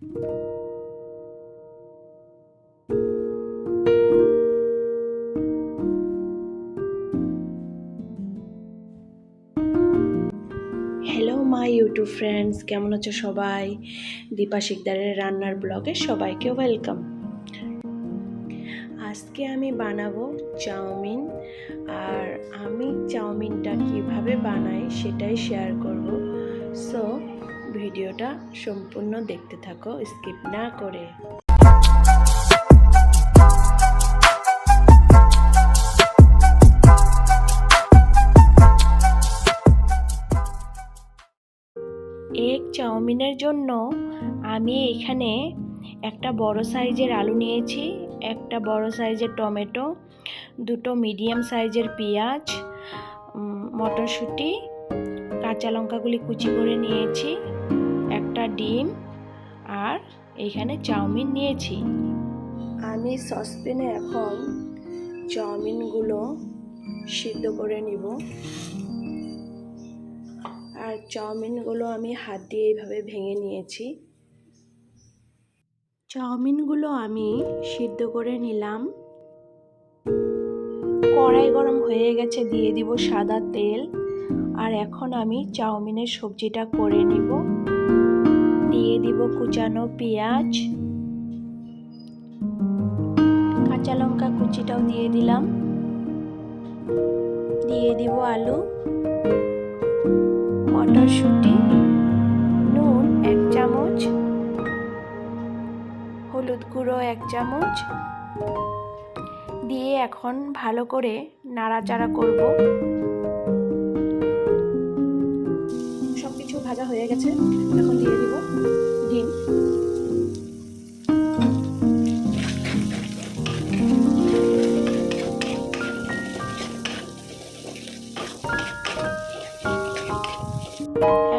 Hello my YouTube friends, কেমন আছো সবাই? দীপা শিকদারের রান্নার ব্লগে সবাইকে ওয়েলকাম। আজকে আমি বানাবো চাউমিন, আর আমি চাউমিনটা কিভাবে বানাই সেটাই শেয়ার করব। সো ভিডিওটা সম্পূর্ণ দেখতে থাকো, স্কিপ না করে। এগ চাউমিনের জন্য আমি এখানে একটা বড় সাইজের আলু নিয়েছি, একটা বড় সাইজের টমেটো, দুটো মিডিয়াম সাইজের পেঁয়াজ, মটরশুঁটি, কাঁচা লঙ্কাগুলি কুচি করে নিয়েছি, একটা ডিম, আর এখানে চাউমিন নিয়েছি। আমি সসপ্যানে এখন চাউমিনগুলো সিদ্ধ করে নিব। আর চাউমিনগুলো আমি হাত দিয়ে এইভাবে ভেঙে নিয়েছি। চাউমিনগুলো আমি সিদ্ধ করে নিলাম। কড়াই গরম হয়ে গেছে, দিয়ে দিব সাদা তেল। আর এখন আমি চাউমিনের সবজিটা করে নিব। দিয়ে দিব কুচানো পেঁয়াজ, কাঁচা লঙ্কা কুচিটাও দিয়ে দিলাম। দিয়ে দিব আলু, মটরশুঁটি, নুন 1 চামচ, হলুদ গুঁড়ো 1 চামচ দিয়ে এখন ভালো করে নাড়াচাড়া করব। সবকিছু ভাজা হয়ে গেছে, এখন দিয়ে দিব ডিম।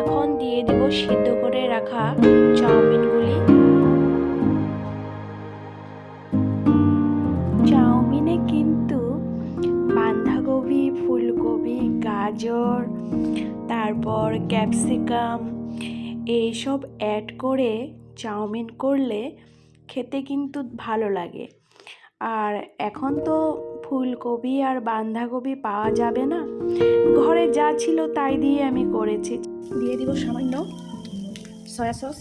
এখন দিয়ে দিব সিদ্ধ করে রাখা চাউমিনগুলি। চাউমিনে কিন্তু বাঁধাকপি, ফুলকপি, গাজর, তারপর ক্যাপসিকাম এইসব অ্যাড করে চাউমিন করলে খেতে কিন্তু ভালো লাগে। আর এখন তো ফুলকপি আর বাঁধাকপি পাওয়া যাবে না, ঘরে যা ছিল তাই দিয়ে আমি করেছি। দিয়ে দিব সামান্য সয়া সস,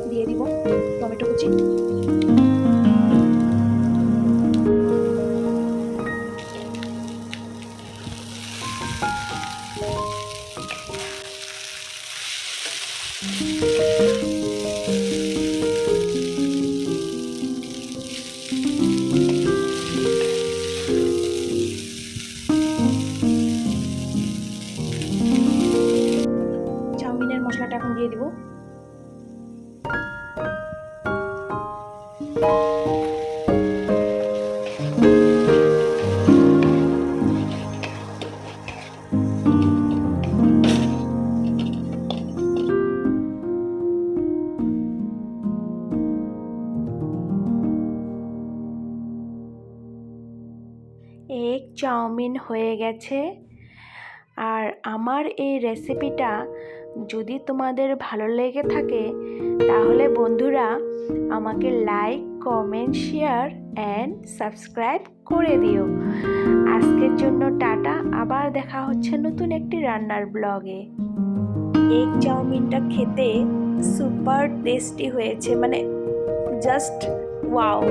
দিয়ে দিব টমেটো কুচি, চাউমিনের মশলাটা এখন দিয়ে দিব। এগ চাউমিন হয়ে গেছে। আর আমার এই রেসিপিটা যদি তোমাদের ভালো লেগে থাকে তাহলে বন্ধুরা আমাকে like, comment, share and subscribe করে দিও। আজকের জন্য টাটা, আবার দেখা হচ্ছে নতুন একটি রান্নার ব্লগে। এগ চাউমিনটা খেতে সুপার টেস্টি হয়েছে, মানে জাস্ট ওয়াও।